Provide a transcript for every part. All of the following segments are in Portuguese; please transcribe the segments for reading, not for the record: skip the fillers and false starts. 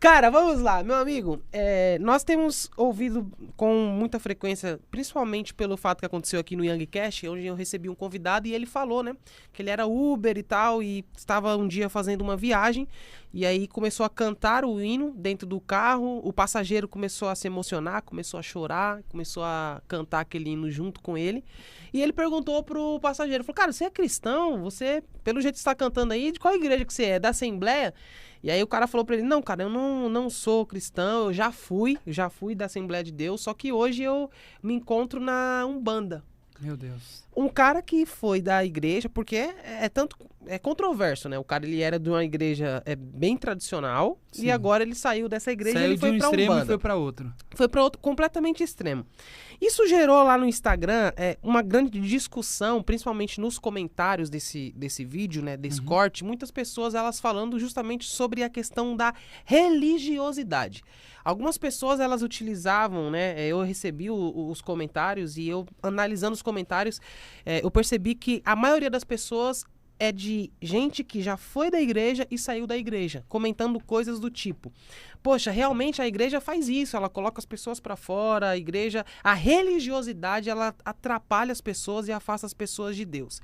Cara, vamos lá, meu amigo. Nós temos ouvido com muita frequência, principalmente pelo fato que aconteceu aqui no Youngcast, onde eu recebi um convidado e ele falou, né, que ele era Uber e tal, e estava um dia fazendo uma viagem, e aí começou a cantar o hino dentro do carro, o passageiro começou a se emocionar, começou a chorar, começou a cantar aquele hino junto com ele, e ele perguntou pro passageiro, falou, cara, você é cristão? Você, pelo jeito que você está cantando aí, de qual igreja que você é? Da Assembleia? E aí o cara falou pra ele, não, cara, eu não sou cristão, eu já fui da Assembleia de Deus, só que hoje eu me encontro na Umbanda. Meu Deus. Um cara que foi da igreja, porque é controverso, né? O cara, ele era de uma igreja bem tradicional, Sim. E agora ele saiu dessa igreja e ele Saiu foi de um pra extremo Umbanda. e foi pra outro. Foi para outro completamente extremo. Isso gerou lá no Instagram uma grande discussão, principalmente nos comentários desse vídeo, né, desse corte. Muitas pessoas elas falando justamente sobre a questão da religiosidade. Algumas pessoas elas utilizavam, né, eu recebi os comentários e eu analisando os comentários, eu percebi que a maioria das pessoas é de gente que já foi da igreja e saiu da igreja, comentando coisas do tipo, poxa, realmente a igreja faz isso, ela coloca as pessoas pra fora, a religiosidade, ela atrapalha as pessoas e afasta as pessoas de Deus.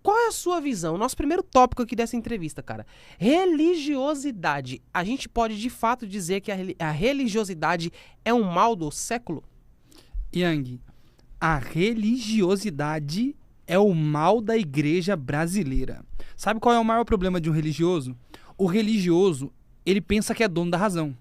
Qual é a sua visão? Nosso primeiro tópico aqui dessa entrevista, cara. Religiosidade. A gente pode de fato dizer que a religiosidade é um mal do século? Yang, a religiosidade é o mal da igreja brasileira. Sabe qual é o maior problema de um religioso? O religioso, ele pensa que é dono da razão.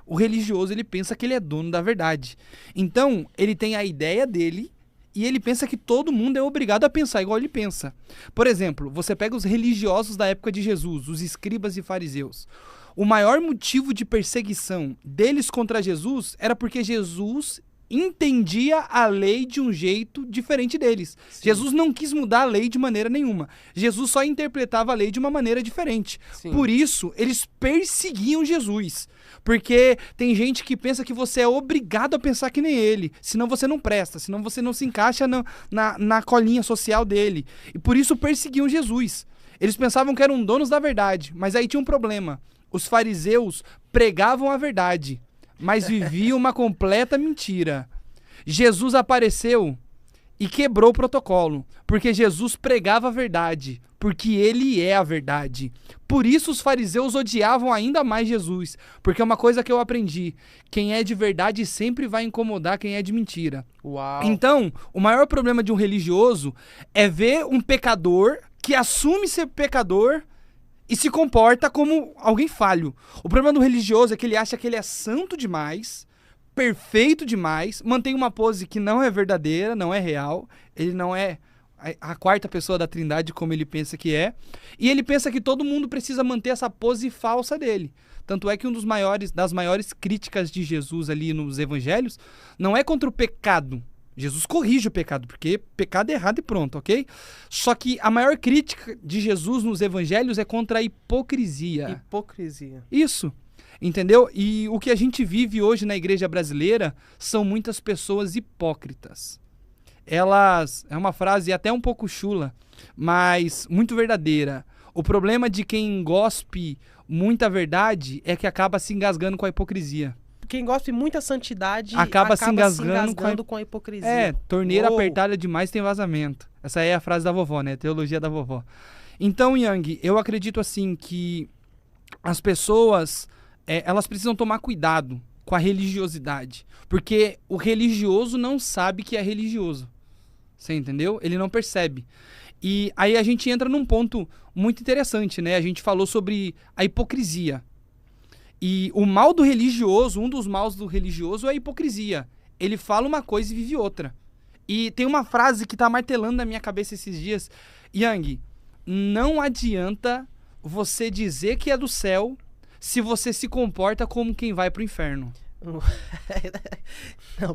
O religioso, ele pensa que ele é dono da verdade. Então, ele tem a ideia dele e ele pensa que todo mundo é obrigado a pensar igual ele pensa. Por exemplo, você pega os religiosos da época de Jesus, os escribas e fariseus. O maior motivo de perseguição deles contra Jesus era porque Jesus entendia a lei de um jeito diferente deles. Sim. Jesus não quis mudar a lei de maneira nenhuma. Jesus só interpretava a lei de uma maneira diferente. Sim. Por isso, eles perseguiam Jesus. Porque tem gente que pensa que você é obrigado a pensar que nem ele. Senão você não presta, senão você não se encaixa na colinha social dele. E por isso perseguiam Jesus. Eles pensavam que eram donos da verdade. Mas aí tinha um problema. Os fariseus pregavam a verdade, mas vivia uma completa mentira. Jesus apareceu e quebrou o protocolo, porque Jesus pregava a verdade, porque ele é a verdade. Por isso os fariseus odiavam ainda mais Jesus, porque é uma coisa que eu aprendi, quem é de verdade sempre vai incomodar quem é de mentira. Uau. Então, o maior problema de um religioso é ver um pecador que assume ser pecador e se comporta como alguém falho. O problema do religioso é que ele acha que ele é santo demais, perfeito demais, mantém uma pose que não é verdadeira, não é real, ele não é a quarta pessoa da Trindade como ele pensa que é, e ele pensa que todo mundo precisa manter essa pose falsa dele. Tanto é que das maiores críticas de Jesus ali nos evangelhos não é contra o pecado. Jesus corrige o pecado, porque pecado é errado e pronto, ok? Só que a maior crítica de Jesus nos evangelhos é contra a hipocrisia. Hipocrisia. Isso, entendeu? E o que a gente vive hoje na igreja brasileira são muitas pessoas hipócritas. Elas, é uma frase até um pouco chula, mas muito verdadeira. O problema de quem gospe muita verdade é que acaba se engasgando com a hipocrisia. Quem gosta de muita santidade acaba se engasgando com a hipocrisia. Torneira apertada demais tem vazamento. Essa é a frase da vovó, né? Teologia da vovó. Então, Yang, eu acredito assim que as pessoas, elas precisam tomar cuidado com a religiosidade. Porque o religioso não sabe que é religioso. Você entendeu? Ele não percebe. E aí a gente entra num ponto muito interessante, né? A gente falou sobre a hipocrisia. E o mal do religioso, um dos maus do religioso é a hipocrisia. Ele fala uma coisa e vive outra. E tem uma frase que tá martelando na minha cabeça esses dias. Yang, não adianta você dizer que é do céu se você se comporta como quem vai pro inferno. Não,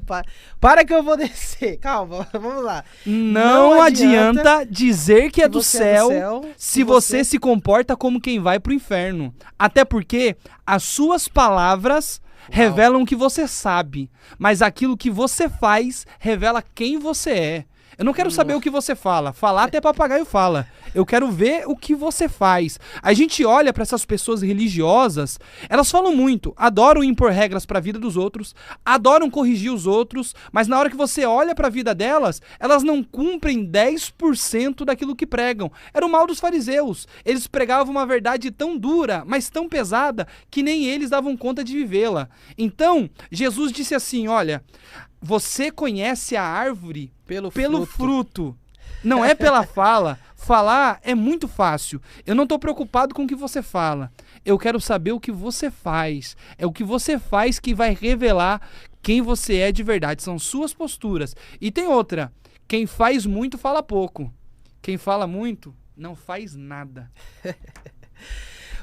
para que eu vou descer. Calma, vamos lá. Não adianta dizer que é do céu se você se comporta como quem vai pro inferno. Até porque as suas palavras revelam o que você sabe, mas aquilo que você faz revela quem você é. Eu não quero saber o que você fala. Falar até papagaio fala. Eu quero ver o que você faz. A gente olha para essas pessoas religiosas, elas falam muito, adoram impor regras para a vida dos outros, adoram corrigir os outros, mas na hora que você olha para a vida delas, elas não cumprem 10% daquilo que pregam. Era o mal dos fariseus. Eles pregavam uma verdade tão dura, mas tão pesada, que nem eles davam conta de vivê-la. Então, Jesus disse assim, olha, você conhece a árvore pelo fruto. Não é pela fala. Falar é muito fácil. Eu não estou preocupado com o que você fala. Eu quero saber o que você faz. É o que você faz que vai revelar quem você é de verdade. São suas posturas. E tem outra. Quem faz muito, fala pouco. Quem fala muito, não faz nada.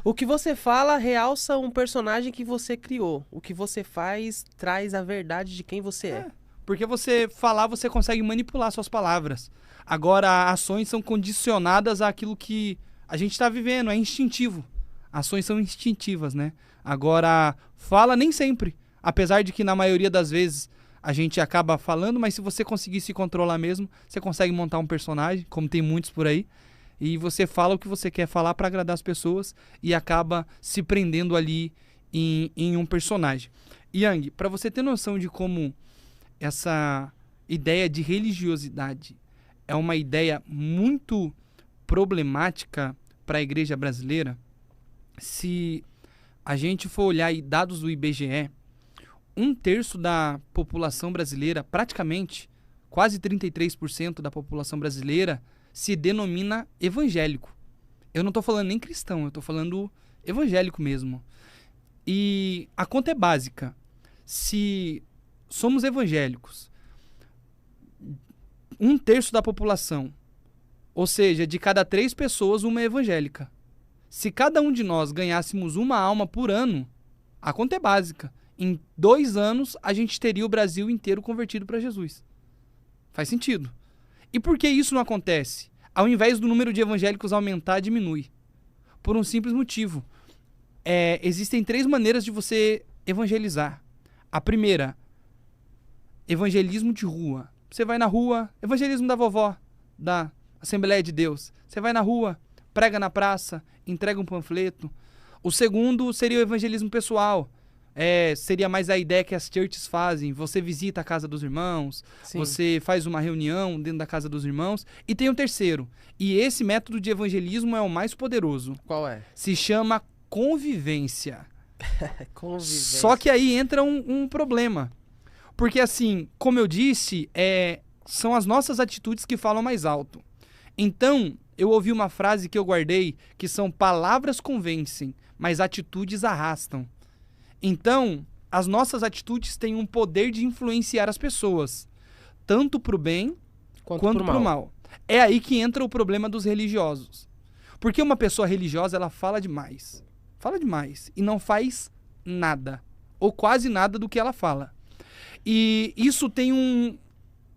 O que você fala realça um personagem que você criou. O que você faz traz a verdade de quem você é. Porque você falar, você consegue manipular suas palavras. Agora, ações são condicionadas àquilo que a gente está vivendo, é instintivo. Ações são instintivas, né? Agora, fala nem sempre. Apesar de que na maioria das vezes a gente acaba falando, mas se você conseguir se controlar mesmo, você consegue montar um personagem, como tem muitos por aí. E você fala o que você quer falar para agradar as pessoas e acaba se prendendo ali em um personagem. Yang, para você ter noção de como essa ideia de religiosidade é uma ideia muito problemática para a igreja brasileira, se a gente for olhar aí dados do IBGE, 1/3 da população brasileira, praticamente quase 33% da população brasileira, se denomina evangélico. Eu não estou falando nem cristão, eu estou falando evangélico mesmo. E a conta é básica. Se somos evangélicos, 1/3 da população, ou seja, de cada 3 pessoas, uma é evangélica. Se cada um de nós ganhássemos uma alma por ano, a conta é básica. Em 2 anos, a gente teria o Brasil inteiro convertido para Jesus. Faz sentido. E por que isso não acontece? Ao invés do número de evangélicos aumentar, diminui. Por um simples motivo. Existem 3 maneiras de você evangelizar. A primeira, evangelismo de rua. Você vai na rua, evangelismo da vovó, da Assembleia de Deus. Você vai na rua, prega na praça, entrega um panfleto. O segundo seria o evangelismo pessoal. Seria mais a ideia que as churches fazem. Você visita a casa dos irmãos, sim, você faz uma reunião dentro da casa dos irmãos. E tem o terceiro. E esse método de evangelismo é o mais poderoso. Qual é? Se chama convivência. Convivência. Só que aí entra um problema. Porque assim, como eu disse, são as nossas atitudes que falam mais alto. Então, eu ouvi uma frase que eu guardei, que são palavras convencem, mas atitudes arrastam. Então, as nossas atitudes têm um poder de influenciar as pessoas, tanto para o bem quanto para o mal. É aí que entra o problema dos religiosos. Porque uma pessoa religiosa, ela fala demais e não faz nada, ou quase nada do que ela fala. E isso tem um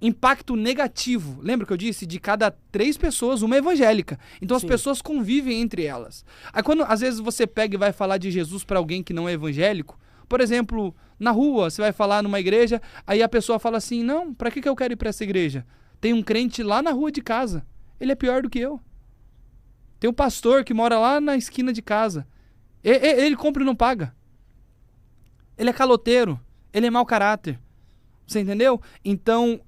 impacto negativo. Lembra que eu disse? De cada 3 pessoas, uma é evangélica. Então, sim, as pessoas convivem entre elas. Aí quando, às vezes, você pega e vai falar de Jesus para alguém que não é evangélico, por exemplo, na rua, você vai falar numa igreja, aí a pessoa fala assim, não, para que eu quero ir para essa igreja? Tem um crente lá na rua de casa. Ele é pior do que eu. Tem um pastor que mora lá na esquina de casa. Ele compra e não paga. Ele é caloteiro. Ele é mau caráter. Você entendeu? Então,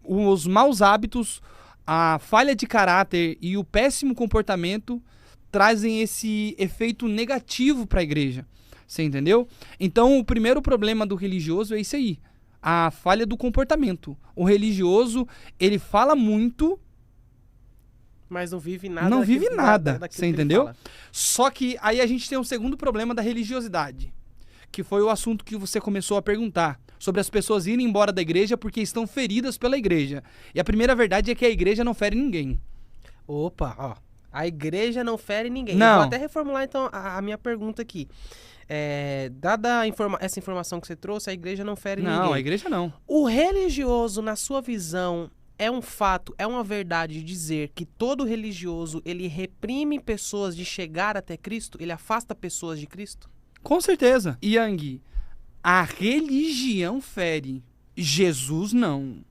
os maus hábitos, a falha de caráter e o péssimo comportamento trazem esse efeito negativo para a igreja. Você entendeu? Então, o primeiro problema do religioso é isso aí. A falha do comportamento. O religioso, ele fala muito, mas não vive nada. Não vive nada, você entendeu? Só que aí a gente tem um segundo problema da religiosidade, que foi o assunto que você começou a perguntar, sobre as pessoas irem embora da igreja porque estão feridas pela igreja. E a primeira verdade é que a igreja não fere ninguém. Opa, ó. A igreja não fere ninguém. Não. Eu vou até reformular, então, a minha pergunta aqui. Dada essa informação que você trouxe, a igreja não fere ninguém. Não, a igreja não. O religioso, na sua visão, é um fato, é uma verdade dizer que todo religioso, ele reprime pessoas de chegar até Cristo? Ele afasta pessoas de Cristo? Com certeza. Yang, a religião fere. Jesus não.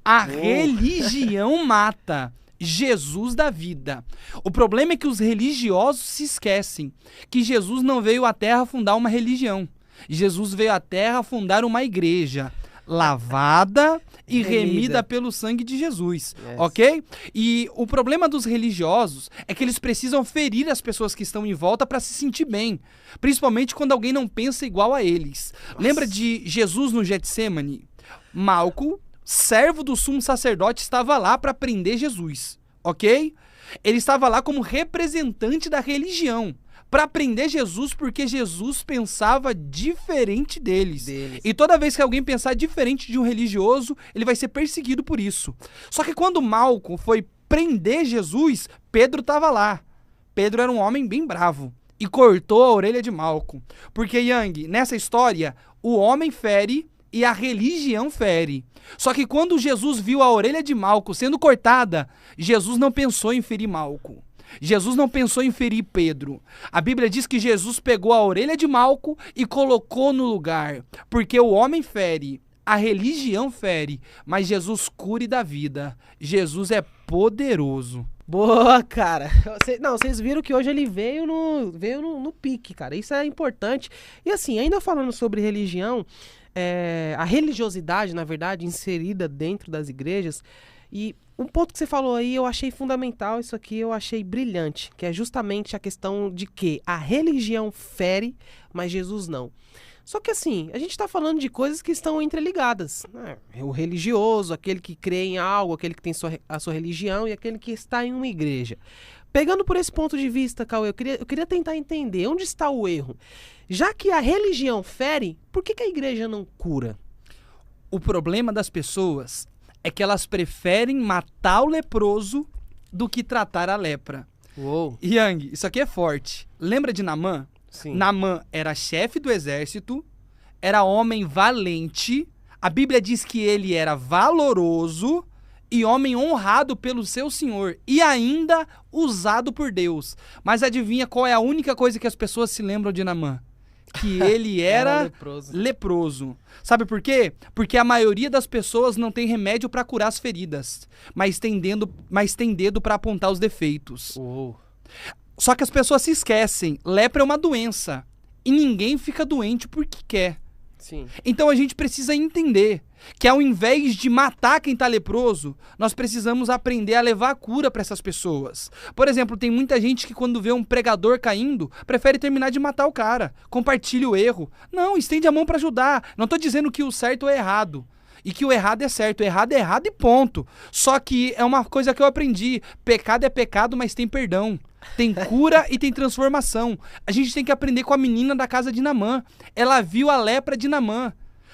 A religião mata. Jesus da vida. O problema é que os religiosos se esquecem que Jesus não veio à Terra fundar uma religião. Jesus veio à Terra fundar uma igreja lavada e remida pelo sangue de Jesus, ok? E o problema dos religiosos é que eles precisam ferir as pessoas que estão em volta para se sentir bem, principalmente quando alguém não pensa igual a eles. Nossa. Lembra de Jesus no Getsêmani? Malco, servo do sumo sacerdote, estava lá para prender Jesus, ok? Ele estava lá como representante da religião, para prender Jesus, porque Jesus pensava diferente deles. E toda vez que alguém pensar diferente de um religioso, ele vai ser perseguido por isso. Só que quando Malco foi prender Jesus, Pedro estava lá. Pedro era um homem bem bravo e cortou a orelha de Malco. Porque, Yang, nessa história, o homem fere e a religião fere. Só que quando Jesus viu a orelha de Malco sendo cortada, Jesus não pensou em ferir Malco. Jesus não pensou em ferir Pedro. A Bíblia diz que Jesus pegou a orelha de Malco e colocou no lugar. Porque o homem fere, a religião fere, mas Jesus cura e dá vida. Jesus é poderoso. Boa, cara. Não, vocês viram que hoje ele veio no pique, cara. Isso é importante. E assim, ainda falando sobre religião, a religiosidade, na verdade, inserida dentro das igrejas. E um ponto que você falou aí, eu achei fundamental, isso aqui eu achei brilhante, que é justamente a questão de que a religião fere, mas Jesus não. Só que assim, a gente está falando de coisas que estão entreligadas, né? O religioso, aquele que crê em algo, aquele que tem a sua religião e aquele que está em uma igreja. Pegando por esse ponto de vista, Cauê, eu queria tentar entender onde está o erro. Já que a religião fere, por que a igreja não cura? O problema das pessoas é que elas preferem matar o leproso do que tratar a lepra. Uou. Yang, isso aqui é forte. Lembra de Naamã? Sim. Naamã era chefe do exército, era homem valente, a Bíblia diz que ele era valoroso e homem honrado pelo seu senhor e ainda usado por Deus. Mas adivinha qual é a única coisa que as pessoas se lembram de Naamã? Que ele era leproso. Sabe por quê? Porque a maioria das pessoas não tem remédio para curar as feridas, mas tem dedo para apontar os defeitos. Só que as pessoas se esquecem, lepra é uma doença e ninguém fica doente porque quer. Sim. Então a gente precisa entender que ao invés de matar quem tá leproso, nós precisamos aprender a levar a cura para essas pessoas. Por exemplo, tem muita gente que quando vê um pregador caindo, prefere terminar de matar o cara, compartilha o erro. Não, estende a mão para ajudar. Não tô dizendo que o certo é errado e que o errado é certo. O errado é errado e ponto. Só que é uma coisa que eu aprendi. Pecado é pecado, mas tem perdão. Tem cura e tem transformação. A gente tem que aprender com a menina da casa de Naamã. Ela viu a lepra de Naamã.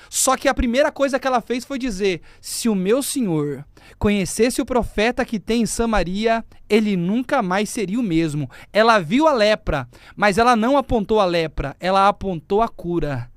Só que a primeira coisa que ela fez foi dizer: se o meu senhor conhecesse o profeta que tem em Samaria, ele nunca mais seria o mesmo. Ela viu a lepra, mas ela não apontou a lepra, ela apontou a cura.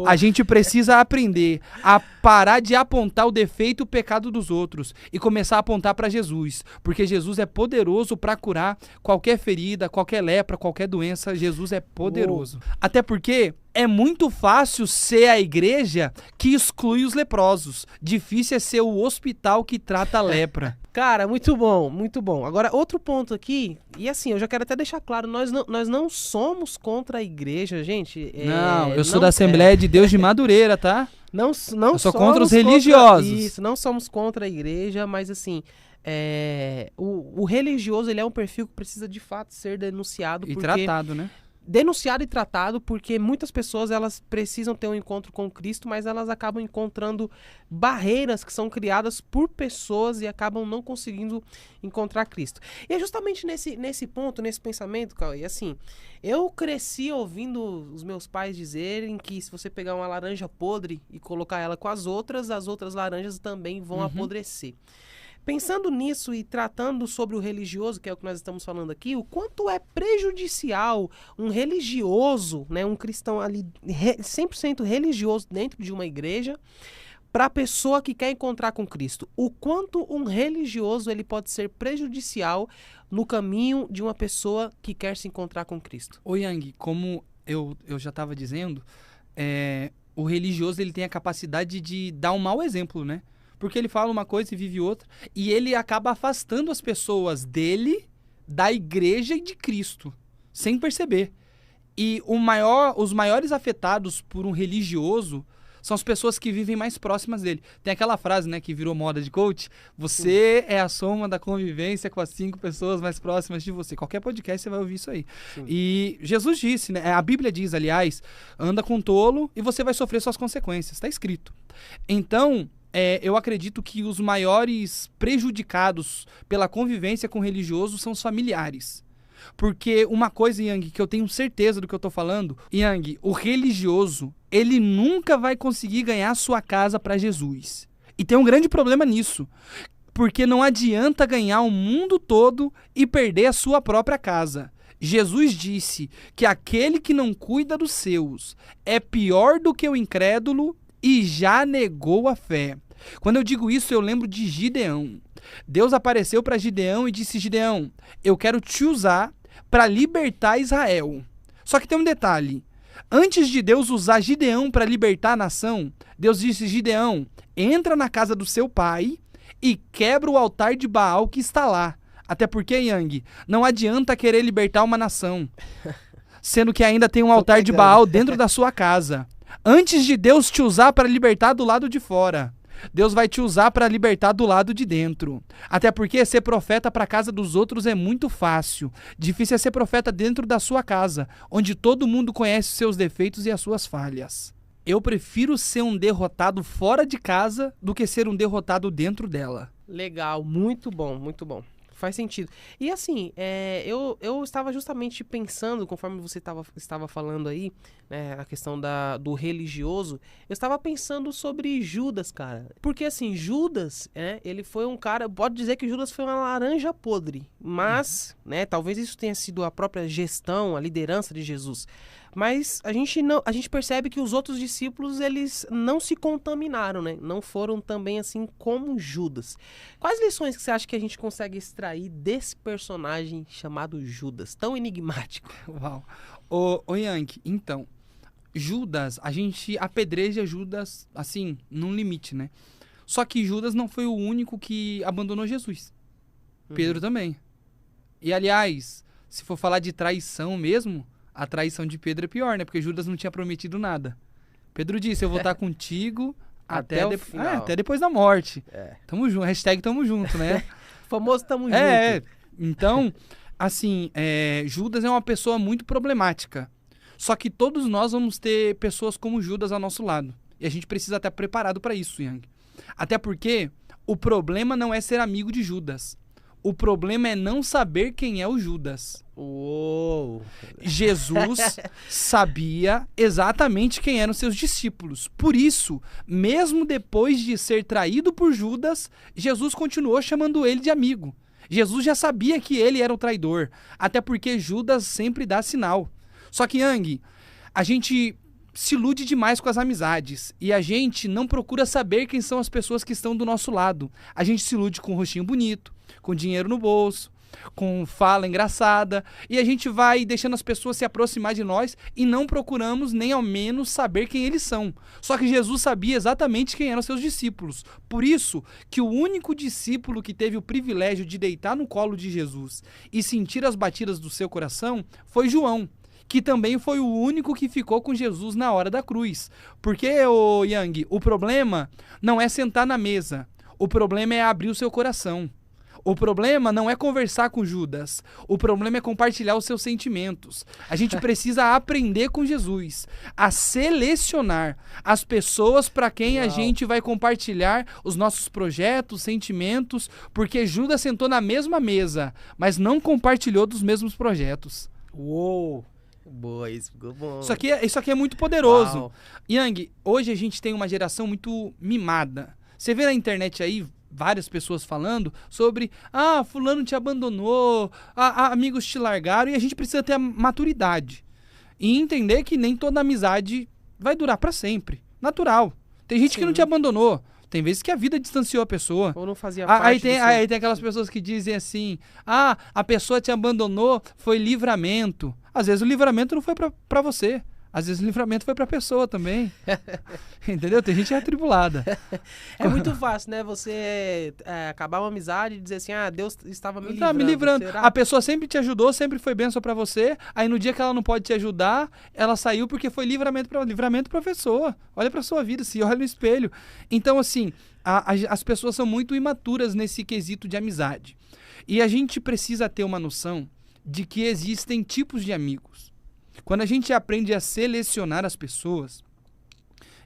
A gente precisa aprender a parar de apontar o defeito e o pecado dos outros e começar a apontar para Jesus, porque Jesus é poderoso para curar qualquer ferida, qualquer lepra, qualquer doença. Jesus é poderoso. Até porque é muito fácil ser a igreja que exclui os leprosos. Difícil é ser o hospital que trata a lepra. Cara, muito bom, muito bom. Agora, outro ponto aqui, e assim, eu já quero até deixar claro, nós não somos contra a igreja, gente. Não, eu sou da Assembleia de Deus de Madureira, tá? Eu sou contra os religiosos. Isso, não somos contra a igreja, mas assim, o religioso, ele é um perfil que precisa de fato ser denunciado. E tratado, né? Denunciado e tratado, porque muitas pessoas elas precisam ter um encontro com Cristo, mas elas acabam encontrando barreiras que são criadas por pessoas e acabam não conseguindo encontrar Cristo. E é justamente nesse ponto, nesse pensamento, Cauê, assim, eu cresci ouvindo os meus pais dizerem que se você pegar uma laranja podre e colocar ela com as outras laranjas também vão apodrecer. Pensando nisso e tratando sobre o religioso, que é o que nós estamos falando aqui, o quanto é prejudicial um religioso, né, um cristão ali 100% religioso dentro de uma igreja, para a pessoa que quer encontrar com Cristo. O quanto um religioso ele pode ser prejudicial no caminho de uma pessoa que quer se encontrar com Cristo. Ô Yang, como eu já estava dizendo, o religioso ele tem a capacidade de dar um mau exemplo, né? porque ele fala uma coisa e vive outra, e ele acaba afastando as pessoas dele, da igreja e de Cristo, sem perceber. E os maiores afetados por um religioso são as pessoas que vivem mais próximas dele. Tem aquela frase, né, que virou moda de coach: você é a soma da convivência com as 5 pessoas mais próximas de você. Qualquer podcast você vai ouvir isso aí. Sim. E Jesus disse, né, a Bíblia diz, aliás, anda com tolo e você vai sofrer suas consequências. Está escrito. Então, eu acredito que os maiores prejudicados pela convivência com o religioso são os familiares. Porque uma coisa, Yang, que eu tenho certeza do que eu tô falando, Yang, o religioso, ele nunca vai conseguir ganhar sua casa para Jesus. E tem um grande problema nisso. Porque não adianta ganhar o mundo todo e perder a sua própria casa. Jesus disse que aquele que não cuida dos seus é pior do que o incrédulo e já negou a fé. Quando eu digo isso, eu lembro de Gideão. Deus apareceu para Gideão e disse: Gideão, eu quero te usar para libertar Israel. Só que tem um detalhe. Antes de Deus usar Gideão para libertar a nação, Deus disse: Gideão, entra na casa do seu pai e quebra o altar de Baal que está lá. Até porque, Yang, não adianta querer libertar uma nação, sendo que ainda tem um altar de Baal dentro da sua casa. Antes de Deus te usar para libertar do lado de fora, Deus vai te usar para libertar do lado de dentro. Até porque ser profeta para a casa dos outros é muito fácil. Difícil é ser profeta dentro da sua casa, onde todo mundo conhece os seus defeitos e as suas falhas. Eu prefiro ser um derrotado fora de casa do que ser um derrotado dentro dela. Legal, muito bom, muito bom. Faz sentido. E assim, eu estava justamente pensando, conforme você estava falando aí, né, a questão do religioso, eu estava pensando sobre Judas, cara. Porque assim, Judas, ele foi um cara, pode dizer que Judas foi uma laranja podre, mas, né, talvez isso tenha sido a própria gestão, a liderança de Jesus. Mas a gente percebe que os outros discípulos, eles não se contaminaram, né? Não foram também assim como Judas. Quais lições que você acha que a gente consegue extrair desse personagem chamado Judas, tão enigmático? Uau. Ô Yankee, então, Judas, a gente apedreja Judas, assim, num limite, né? Só que Judas não foi o único que abandonou Jesus. Pedro também. E, aliás, se for falar de traição mesmo, a traição de Pedro é pior, né? Porque Judas não tinha prometido nada. Pedro disse: eu vou estar contigo até depois da morte. Tamo junto. Hashtag tamo junto, né? Famoso tamo junto. Então, assim, Judas é uma pessoa muito problemática. Só que todos nós vamos ter pessoas como Judas ao nosso lado. E a gente precisa estar preparado para isso, Yang. Até porque o problema não é ser amigo de Judas. O problema é não saber quem é o Judas. Uou. Jesus sabia exatamente quem eram seus discípulos. Por isso, mesmo depois de ser traído por Judas, Jesus continuou chamando ele de amigo. Jesus já sabia que ele era o traidor, até porque Judas sempre dá sinal. Só que, Yang, a gente se ilude demais com as amizades e a gente não procura saber quem são as pessoas que estão do nosso lado. A gente se ilude com um rostinho bonito, com dinheiro no bolso, com fala engraçada, e a gente vai deixando as pessoas se aproximar de nós e não procuramos nem ao menos saber quem eles são. Só que Jesus sabia exatamente quem eram seus discípulos. Por isso que o único discípulo que teve o privilégio de deitar no colo de Jesus e sentir as batidas do seu coração foi João, que também foi o único que ficou com Jesus na hora da cruz. Porque, Yang, o problema não é sentar na mesa, o problema é abrir o seu coração. O problema não é conversar com Judas. O problema é compartilhar os seus sentimentos. A gente precisa aprender com Jesus a selecionar as pessoas para quem a gente vai compartilhar os nossos projetos, sentimentos, porque Judas sentou na mesma mesa, mas não compartilhou dos mesmos projetos. Uou! Boa, isso ficou bom. Isso aqui é muito poderoso. Uau. Yang, hoje a gente tem uma geração muito mimada. Você vê na internet aí várias pessoas falando sobre fulano te abandonou, amigos te largaram, e a gente precisa ter a maturidade e entender que nem toda amizade vai durar pra sempre. Natural. Tem gente que não te abandonou. Tem vezes que a vida distanciou a pessoa. Ou não fazia parte aí tem aquelas pessoas que dizem assim: a pessoa te abandonou, foi livramento. Às vezes o livramento não foi pra você. Às vezes o livramento foi pra pessoa também. Entendeu? Tem gente atribulada. É muito fácil, né? Você acabar uma amizade e dizer assim, Deus estava me livrando. Tá me livrando. Será? A pessoa sempre te ajudou, sempre foi bênção pra você. Aí no dia que ela não pode te ajudar, ela saiu porque foi livramento pra pessoa. Olha pra sua vida, se olha no espelho. Então, assim, as pessoas são muito imaturas nesse quesito de amizade. E a gente precisa ter uma noção de que existem tipos de amigos. Quando a gente aprende a selecionar as pessoas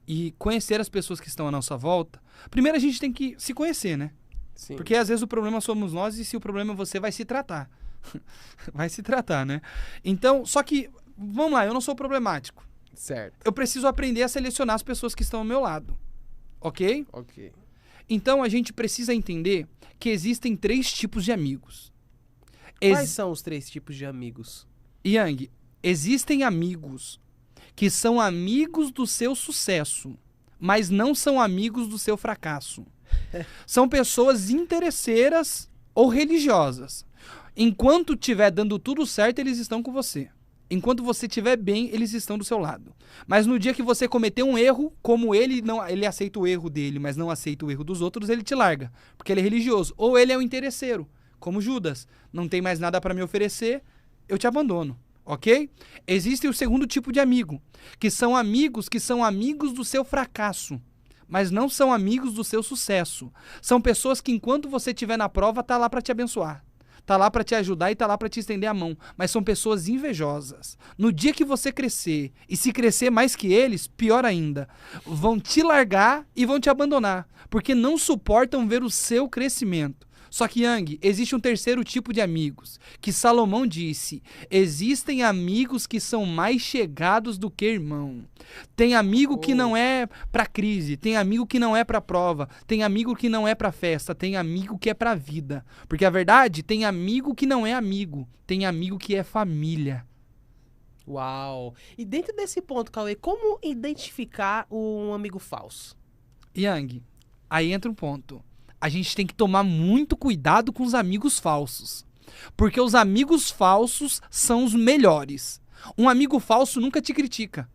e conhecer as pessoas que estão à nossa volta, primeiro a gente tem que se conhecer, né? Sim. Porque às vezes o problema somos nós e se o problema é você, vai se tratar. Vai se tratar, né? Então, só que, vamos lá, eu não sou problemático. Certo. Eu preciso aprender a selecionar as pessoas que estão ao meu lado. Ok? Ok. Então a gente precisa entender que existem 3 tipos de amigos. Quais são os 3 tipos de amigos? Yang, existem amigos que são amigos do seu sucesso, mas não são amigos do seu fracasso. São pessoas interesseiras ou religiosas. Enquanto estiver dando tudo certo, eles estão com você. Enquanto você estiver bem, eles estão do seu lado. Mas no dia que você cometer um erro, como ele aceita o erro dele, mas não aceita o erro dos outros, ele te larga, porque ele é religioso. Ou ele é um interesseiro, como Judas. Não tem mais nada para me oferecer, eu te abandono. Ok? Existe o segundo tipo de amigo, que são amigos do seu fracasso, mas não são amigos do seu sucesso. São pessoas que enquanto você estiver na prova, tá lá para te abençoar. Tá lá para te ajudar e tá lá para te estender a mão. Mas são pessoas invejosas. No dia que você crescer, e se crescer mais que eles, pior ainda, vão te largar e vão te abandonar, porque não suportam ver o seu crescimento. Só que, Yang, existe um terceiro tipo de amigos, que Salomão disse, existem amigos que são mais chegados do que irmão. Tem amigo que não é pra crise, tem amigo que não é pra prova, tem amigo que não é pra festa, tem amigo que é pra vida. Porque a verdade, tem amigo que não é amigo, tem amigo que é família. Uau! E dentro desse ponto, Cauê, como identificar um amigo falso? Yang, aí entra um ponto. A gente tem que tomar muito cuidado com os amigos falsos. Porque os amigos falsos são os melhores. Um amigo falso nunca te critica.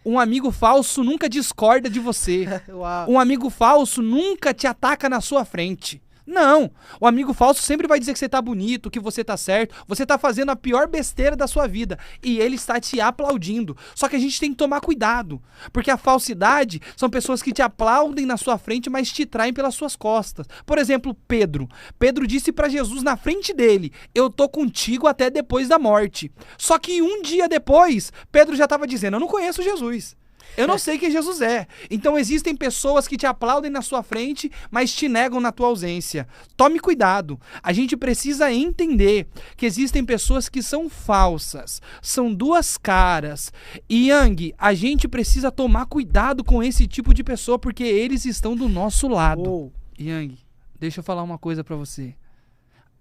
Um amigo falso nunca discorda de você. Uau. Um amigo falso nunca te ataca na sua frente. Não, o amigo falso sempre vai dizer que você tá bonito, que você tá certo, você tá fazendo a pior besteira da sua vida e ele está te aplaudindo. Só que a gente tem que tomar cuidado, porque a falsidade são pessoas que te aplaudem na sua frente, mas te traem pelas suas costas. Por exemplo, Pedro. Pedro disse para Jesus na frente dele, eu tô contigo até depois da morte. Só que um dia depois, Pedro já estava dizendo, eu não conheço Jesus. Eu não sei quem Jesus é. Então existem pessoas que te aplaudem na sua frente, mas te negam na tua ausência. Tome cuidado. A gente precisa entender que existem pessoas que são falsas. São duas caras. E Yang, a gente precisa tomar cuidado com esse tipo de pessoa, porque eles estão do nosso lado. Oh. Yang, deixa eu falar uma coisa pra você.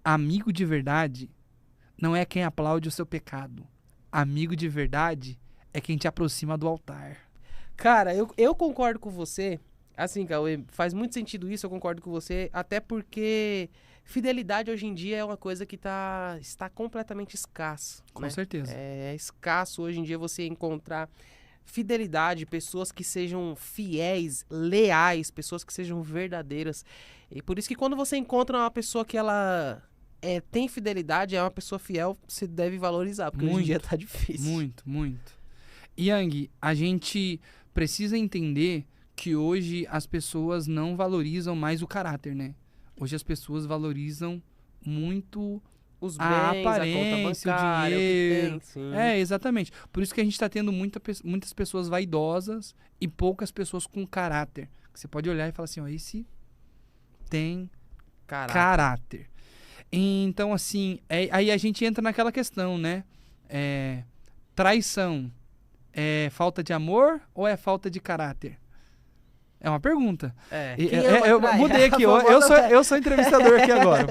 Amigo de verdade não é quem aplaude o seu pecado. Amigo de verdade é quem te aproxima do altar. Cara, eu concordo com você. Assim, Cauê, faz muito sentido isso, eu concordo com você. Até porque fidelidade hoje em dia é uma coisa que está completamente escasso. Com né? certeza. É escasso hoje em dia você encontrar fidelidade, pessoas que sejam fiéis, leais, pessoas que sejam verdadeiras. E por isso que quando você encontra uma pessoa que ela tem fidelidade, é uma pessoa fiel, você deve valorizar, porque hoje em dia tá difícil. Muito, muito. Yang, a gente precisa entender que hoje as pessoas não valorizam mais o caráter, né? Hoje as pessoas valorizam muito os a bens, aparência, a conta bancária, o dinheiro. o que tem, sim. É, exatamente. Por isso que a gente está tendo muitas pessoas vaidosas e poucas pessoas com caráter. Você pode olhar e falar assim, ó, esse tem caráter. Então, assim, aí a gente entra naquela questão, né? Traição é falta de amor ou é falta de caráter? É uma pergunta. Eu mudei aqui, eu sou entrevistador aqui agora.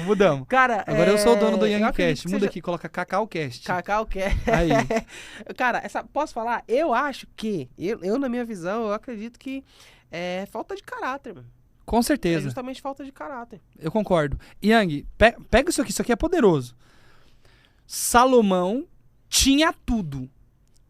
Mudamos. Cara, agora eu sou o dono do YangCast. Muda aqui, coloca CacauCast. CacauCast. Aí. Cara, posso falar? Eu acho que, eu na minha visão, eu acredito que é falta de caráter, mano. Com certeza. É justamente falta de caráter. Eu concordo. Yang, pega isso aqui é poderoso. Salomão tinha tudo,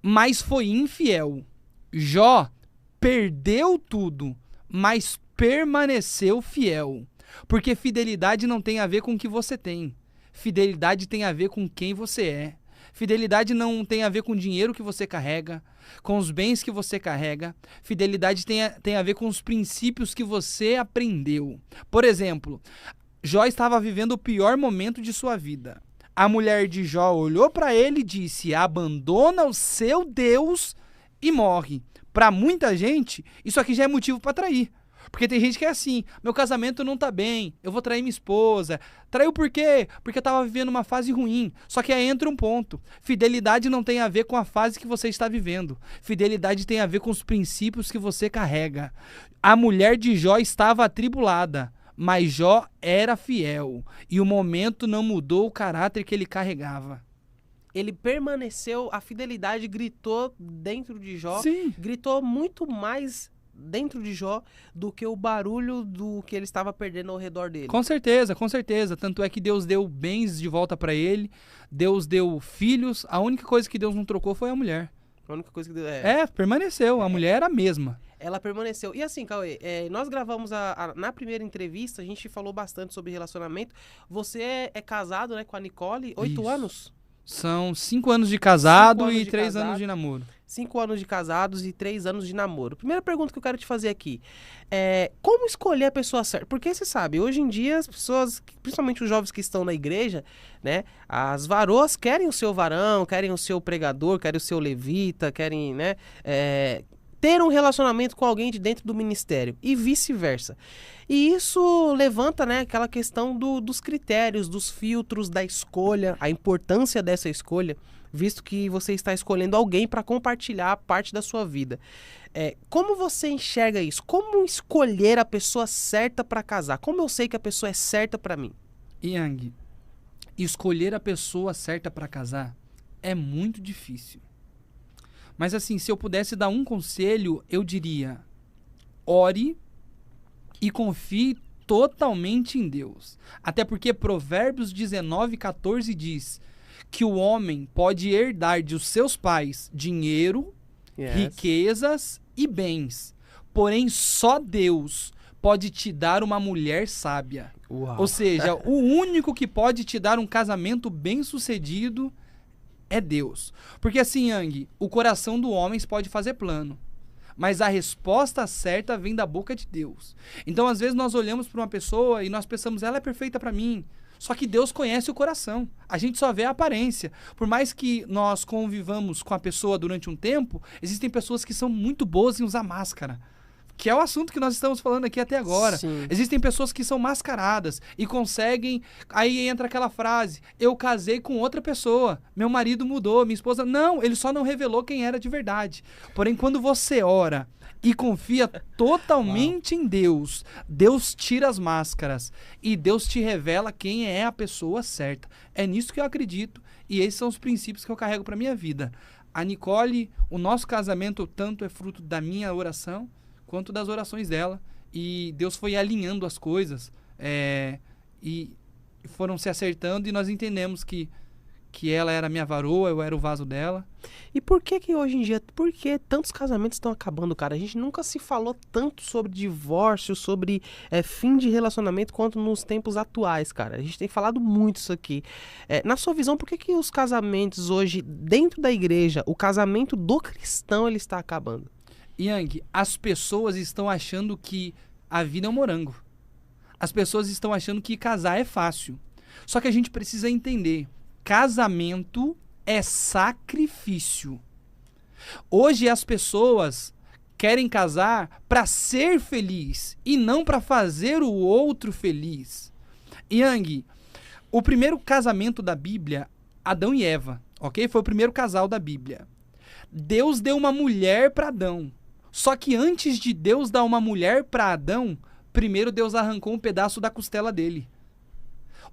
mas foi infiel. Jó perdeu tudo, mas permaneceu fiel. Porque fidelidade não tem a ver com o que você tem. Fidelidade tem a ver com quem você é. Fidelidade não tem a ver com o dinheiro que você carrega, com os bens que você carrega. Fidelidade tem a ver com os princípios que você aprendeu. Por exemplo, Jó estava vivendo o pior momento de sua vida. A mulher de Jó olhou para ele e disse: abandona o seu Deus e morre. Para muita gente, isso aqui já é motivo para trair. Porque tem gente que é assim: meu casamento não tá bem, eu vou trair minha esposa. Traiu por quê? Porque eu tava vivendo uma fase ruim. Só que aí entra um ponto: fidelidade não tem a ver com a fase que você está vivendo. Fidelidade tem a ver com os princípios que você carrega. A mulher de Jó estava atribulada, mas Jó era fiel. E o momento não mudou o caráter que ele carregava. Ele permaneceu, a fidelidade gritou dentro de Jó. Sim. Gritou muito mais dentro de Jó do que o barulho do que ele estava perdendo ao redor dele. Com certeza, com certeza. Tanto é que Deus deu bens de volta para ele, Deus deu filhos. A única coisa que Deus não trocou foi a mulher. A única coisa que deu, permaneceu. A mulher era a mesma. Ela permaneceu. E assim, Cauê, nós gravamos na primeira entrevista, a gente falou bastante sobre relacionamento. Você é casado, né, com a Nicole, 8 Isso. anos? São 5 anos de casado 5 anos e de 3 casado. anos de namoro. 5 anos de casados e 3 anos de namoro. Primeira pergunta que eu quero te fazer aqui é como escolher a pessoa certa? Porque você sabe, hoje em dia as pessoas, principalmente os jovens que estão na igreja, né, as varoas querem o seu varão, querem o seu pregador, querem o seu levita, querem, né, ter um relacionamento com alguém de dentro do ministério e vice-versa. E isso levanta, né, aquela questão dos critérios, dos filtros, da escolha, a importância dessa escolha, visto que você está escolhendo alguém para compartilhar parte da sua vida. Como você enxerga isso? Como escolher a pessoa certa para casar? Como eu sei que a pessoa é certa para mim? Yang, escolher a pessoa certa para casar é muito difícil. Mas assim, se eu pudesse dar um conselho, eu diria: ore e confie totalmente em Deus. Até porque Provérbios 19:14 diz que o homem pode herdar de os seus pais dinheiro, riquezas e bens. Porém, só Deus pode te dar uma mulher sábia. Uau. Ou seja, o único que pode te dar um casamento bem-sucedido é Deus. Porque assim, Yang, o coração do homem pode fazer plano, mas a resposta certa vem da boca de Deus. Então, às vezes, nós olhamos para uma pessoa e nós pensamos: ela é perfeita para mim. Só que Deus conhece o coração. A gente só vê a aparência. Por mais que nós convivamos com a pessoa durante um tempo, existem pessoas que são muito boas em usar máscara, que é o assunto que nós estamos falando aqui até agora. Sim. Existem pessoas que são mascaradas e conseguem... Aí entra aquela frase: eu casei com outra pessoa, meu marido mudou, minha esposa... Não, ele só não revelou quem era de verdade. Porém, quando você ora e confia totalmente em Deus, Deus tira as máscaras e Deus te revela quem é a pessoa certa. É nisso que eu acredito e esses são os princípios que eu carrego para minha vida. A Nicole, o nosso casamento tanto é fruto da minha oração quanto das orações dela, e Deus foi alinhando as coisas, e foram se acertando, e nós entendemos que ela era a minha varoa, eu era o vaso dela. E por que hoje em dia, por que tantos casamentos estão acabando, cara? A gente nunca se falou tanto sobre divórcio, sobre fim de relacionamento quanto nos tempos atuais, cara. A gente tem falado muito isso aqui. Na sua visão, por que os casamentos hoje, dentro da igreja, o casamento do cristão, ele está acabando? Yang, as pessoas estão achando que a vida é um morango. As pessoas estão achando que casar é fácil. Só que a gente precisa entender: casamento é sacrifício. Hoje as pessoas querem casar para ser feliz e não para fazer o outro feliz. Yang, o primeiro casamento da Bíblia, Adão e Eva, ok? Foi o primeiro casal da Bíblia. Deus deu uma mulher para Adão. Só que antes de Deus dar uma mulher para Adão, primeiro Deus arrancou um pedaço da costela dele.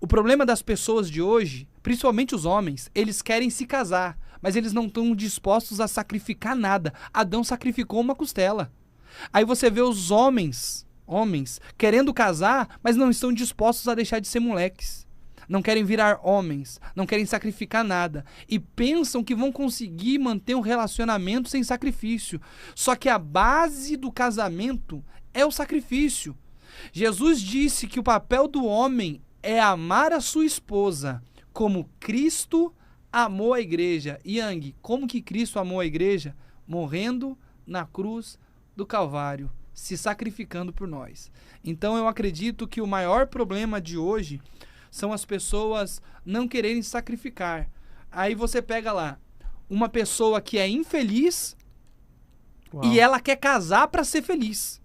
O problema das pessoas de hoje, principalmente os homens, eles querem se casar, mas eles não estão dispostos a sacrificar nada. Adão sacrificou uma costela. Aí você vê os homens querendo casar, mas não estão dispostos a deixar de ser moleques. não querem virar homens, não querem sacrificar nada e pensam que vão conseguir manter um relacionamento sem sacrifício. Só que a base do casamento é o sacrifício. Jesus disse que o papel do homem é amar a sua esposa como Cristo amou a igreja. Yang, como que Cristo amou a igreja? Morrendo na cruz do Calvário, se sacrificando por nós. Então eu acredito que o maior problema de hoje são as pessoas não quererem se sacrificar. Aí você pega lá uma pessoa que é infeliz e ela quer casar para ser feliz.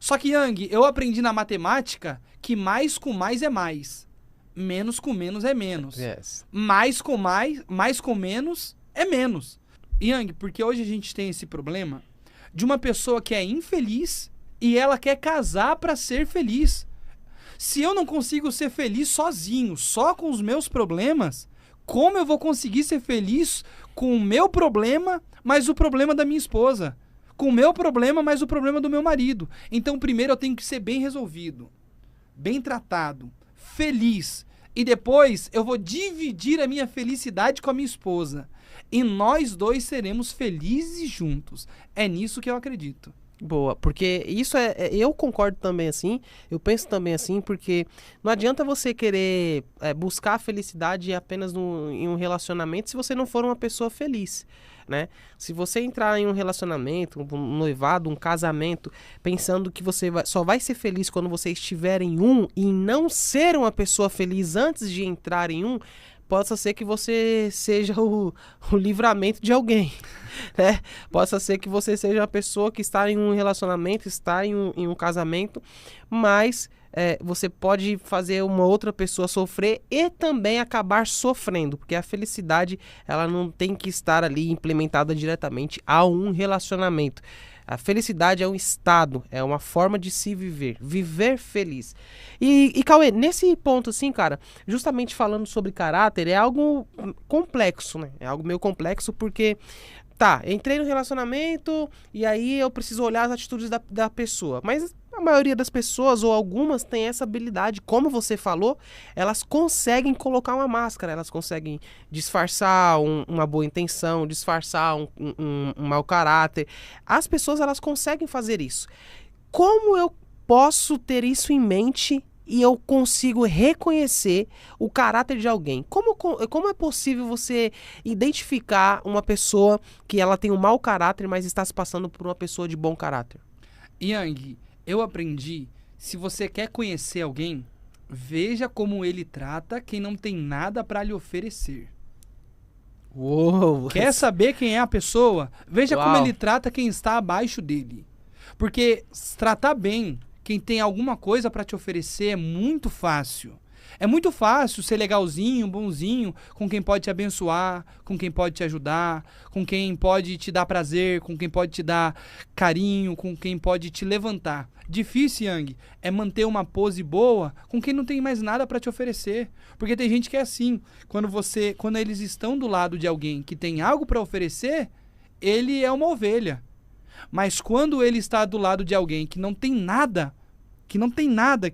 Só que, Yang, eu aprendi na matemática que mais com mais é mais. Menos com menos é menos. Yes. Mais com menos é menos. Yang, porque hoje a gente tem esse problema de uma pessoa que é infeliz e ela quer casar para ser feliz. Se eu não consigo ser feliz sozinho, só com os meus problemas, como eu vou conseguir ser feliz com o meu problema, mais o problema da minha esposa? Com o meu problema, mais o problema do meu marido. Então, primeiro eu tenho que ser bem resolvido, bem tratado, feliz. E depois eu vou dividir a minha felicidade com a minha esposa. E nós dois seremos felizes juntos. É nisso que eu acredito. Boa, porque isso eu concordo também assim, eu penso também assim, porque não adianta você querer buscar a felicidade apenas em um relacionamento se você não for uma pessoa feliz, né? Se você entrar em um relacionamento, um noivado, um casamento, pensando que você só vai ser feliz quando você estiver em um e não ser uma pessoa feliz antes de entrar em um, possa ser que você seja o livramento de alguém, né? Possa ser que você seja a pessoa que está em um relacionamento, está em um casamento, mas você pode fazer uma outra pessoa sofrer e também acabar sofrendo, porque a felicidade ela não tem que estar ali implementada diretamente a um relacionamento. A felicidade é um estado, é uma forma de se viver feliz. E Cauê, nesse ponto assim, cara, justamente falando sobre caráter, é algo complexo, né? É algo meio complexo porque, entrei no relacionamento e aí eu preciso olhar as atitudes da pessoa, mas a maioria das pessoas, ou algumas, tem essa habilidade, como você falou, elas conseguem colocar uma máscara, elas conseguem disfarçar uma boa intenção, disfarçar um mau caráter. As pessoas, elas conseguem fazer isso. Como eu posso ter isso em mente e eu consigo reconhecer o caráter de alguém? Como é possível você identificar uma pessoa que ela tem um mau caráter, mas está se passando por uma pessoa de bom caráter? Yang, eu aprendi, se você quer conhecer alguém, veja como ele trata quem não tem nada para lhe oferecer. Uou! Quer saber quem é a pessoa? Veja como Uau. ele trata quem está abaixo dele. Porque tratar bem quem tem alguma coisa para te oferecer é muito fácil. É muito fácil ser legalzinho, bonzinho, com quem pode te abençoar, com quem pode te ajudar, com quem pode te dar prazer, com quem pode te dar carinho, com quem pode te levantar. Difícil, Yang, é manter uma pose boa com quem não tem mais nada para te oferecer. Porque tem gente que é assim, quando eles estão do lado de alguém que tem algo para oferecer, ele é uma ovelha. Mas quando ele está do lado de alguém que não tem nada, que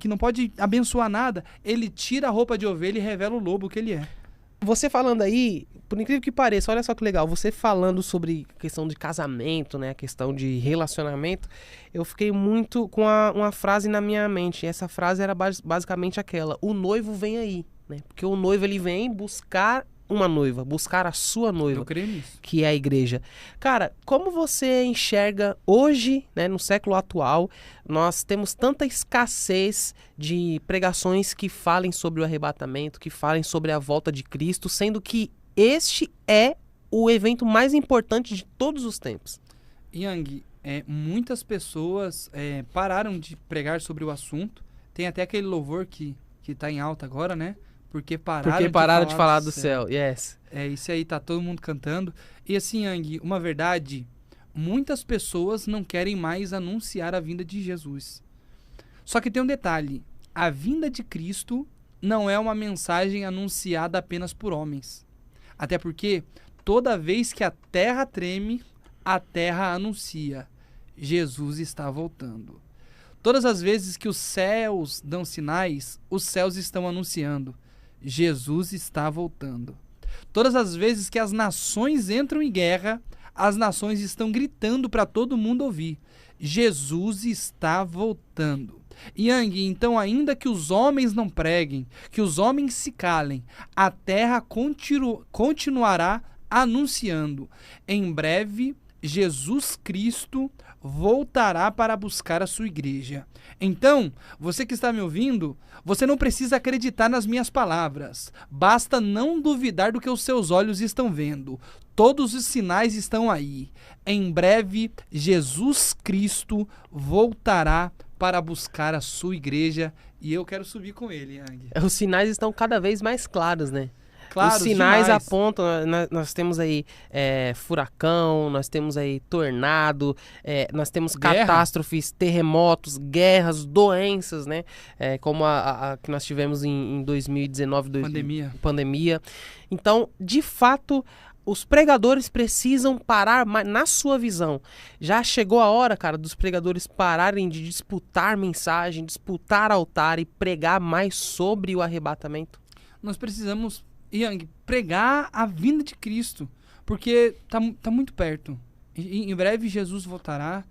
não pode abençoar nada, ele tira a roupa de ovelha e revela o lobo que ele é. Você falando aí, por incrível que pareça, olha só que legal, você falando sobre a questão de casamento, né, a questão de relacionamento, eu fiquei muito com uma frase na minha mente, e essa frase era basicamente aquela: o noivo vem aí, né, porque o noivo ele vem buscar uma noiva, buscar a sua noiva, Eu creio nisso. que é a igreja. Cara, como você enxerga hoje, né, no século atual, nós temos tanta escassez de pregações que falem sobre o arrebatamento, que falem sobre a volta de Cristo, sendo que este é o evento mais importante de todos os tempos. Yang, muitas pessoas pararam de pregar sobre o assunto. Tem até aquele louvor que tá em alta agora, né? Porque pararam de falar do céu. Yes. Isso aí, tá todo mundo cantando. E assim, Yang, uma verdade, muitas pessoas não querem mais anunciar a vinda de Jesus. Só que tem um detalhe: a vinda de Cristo não é uma mensagem anunciada apenas por homens. Até porque toda vez que a terra treme, a terra anuncia: Jesus está voltando. Todas as vezes que os céus dão sinais, os céus estão anunciando: Jesus está voltando. Todas as vezes que as nações entram em guerra, as nações estão gritando para todo mundo ouvir: Jesus está voltando. Yang, então, ainda que os homens não preguem, que os homens se calem, a terra continuará anunciando. Em breve, Jesus Cristo voltará para buscar a sua igreja. Então, você que está me ouvindo, você não precisa acreditar nas minhas palavras. Basta não duvidar do que os seus olhos estão vendo. Todos os sinais estão aí. Em breve, Jesus Cristo voltará para buscar a sua igreja e eu quero subir com ele, Yang. Os sinais estão cada vez mais claros, né? Claro, os sinais demais. apontam, nós temos aí furacão, nós temos aí tornado, nós temos Guerra. catástrofes, terremotos, guerras, doenças, né? Como a que nós tivemos em 2019, pandemia. Então, de fato, os pregadores precisam parar, na sua visão, já chegou a hora, cara, dos pregadores pararem de disputar mensagem, disputar altar e pregar mais sobre o arrebatamento? Nós precisamos, Yang, pregar a vinda de Cristo, porque tá muito perto. Em breve Jesus voltará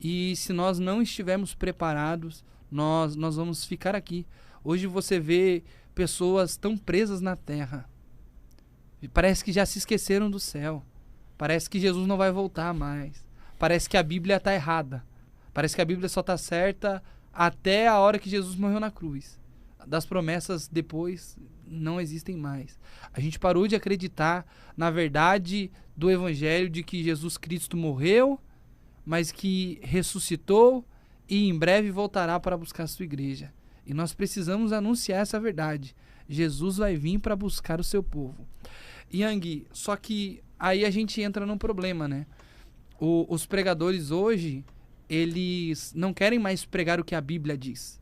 e se nós não estivermos preparados, nós vamos ficar aqui. Hoje você vê pessoas tão presas na terra. Parece que já se esqueceram do céu. Parece que Jesus não vai voltar mais. Parece que a Bíblia está errada. Parece que a Bíblia só está certa até a hora que Jesus morreu na cruz. Das promessas depois não existem mais. A gente parou de acreditar na verdade do Evangelho de que Jesus Cristo morreu, mas que ressuscitou e em breve voltará para buscar a sua igreja. E nós precisamos anunciar essa verdade. Jesus vai vir para buscar o seu povo. Yang, só que aí a gente entra num problema, né? Os pregadores hoje, eles não querem mais pregar o que a Bíblia diz.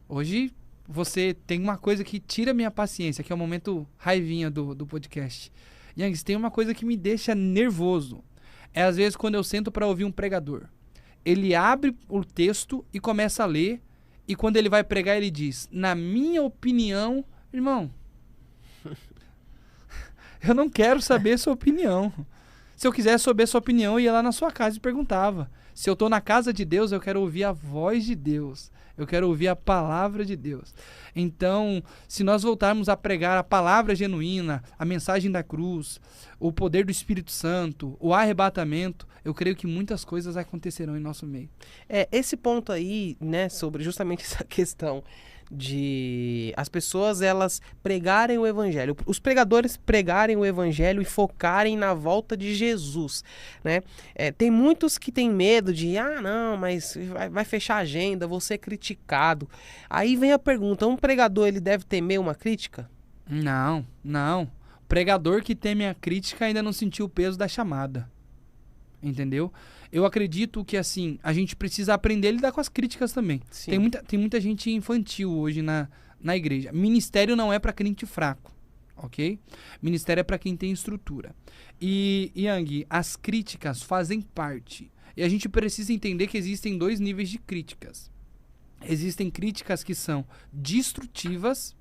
Hoje você tem uma coisa que tira minha paciência, que é o momento raivinha do podcast. Yang, tem uma coisa que me deixa nervoso. É às vezes quando eu sento para ouvir um pregador. Ele abre o texto e começa a ler, e quando ele vai pregar ele diz: na minha opinião, irmão, eu não quero saber sua opinião. Se eu quisesse saber sua opinião, eu ia lá na sua casa e perguntava. Se eu estou na casa de Deus, eu quero ouvir a voz de Deus. Eu quero ouvir a palavra de Deus. Então, se nós voltarmos a pregar a palavra genuína, a mensagem da cruz, o poder do Espírito Santo, o arrebatamento, eu creio que muitas coisas acontecerão em nosso meio. Esse ponto aí, né, sobre justamente essa questão de as pessoas elas pregarem o evangelho, os pregadores pregarem o evangelho e focarem na volta de Jesus, né? Tem muitos que têm medo de, não, mas vai fechar a agenda, vou ser criticado. Aí vem a pergunta, um pregador ele deve temer uma crítica? Não. O pregador que teme a crítica ainda não sentiu o peso da chamada. Entendeu? Eu acredito que, assim, a gente precisa aprender a lidar com as críticas também. Tem muita gente infantil hoje na igreja. Ministério não é para crente fraco, ok? Ministério é para quem tem estrutura. E, Yang, as críticas fazem parte. E a gente precisa entender que existem dois níveis de críticas. Existem críticas que são destrutivas,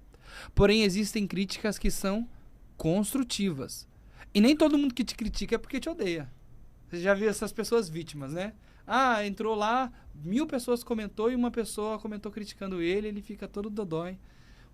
porém existem críticas que são construtivas. E nem todo mundo que te critica é porque te odeia. Você já viu essas pessoas vítimas, né? Entrou lá, 1000 pessoas comentou e uma pessoa comentou criticando ele fica todo dodói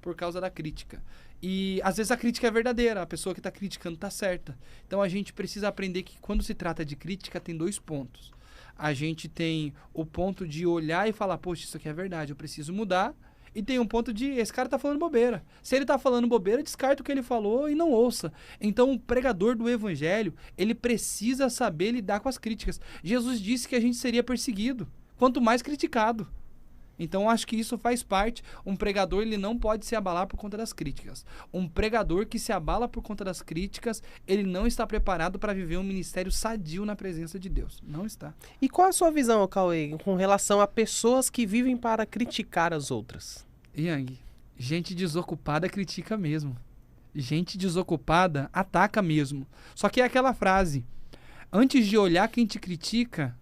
por causa da crítica. E às vezes a crítica é verdadeira, a pessoa que está criticando está certa. Então a gente precisa aprender que quando se trata de crítica tem 2 pontos. A gente tem o ponto de olhar e falar, poxa, isso aqui é verdade, eu preciso mudar. E tem um ponto de, esse cara tá falando bobeira. Se ele tá falando bobeira, descarta o que ele falou e não ouça. Então, o pregador do evangelho, ele precisa saber lidar com as críticas. Jesus disse que a gente seria perseguido, quanto mais criticado. Então, acho que isso faz parte. Um pregador, ele não pode se abalar por conta das críticas. Um pregador que se abala por conta das críticas, ele não está preparado para viver um ministério sadio na presença de Deus. Não está. E qual é a sua visão, Cauê, com relação a pessoas que vivem para criticar as outras? Yang, gente desocupada critica mesmo. Gente desocupada ataca mesmo. Só que é aquela frase: antes de olhar quem te critica,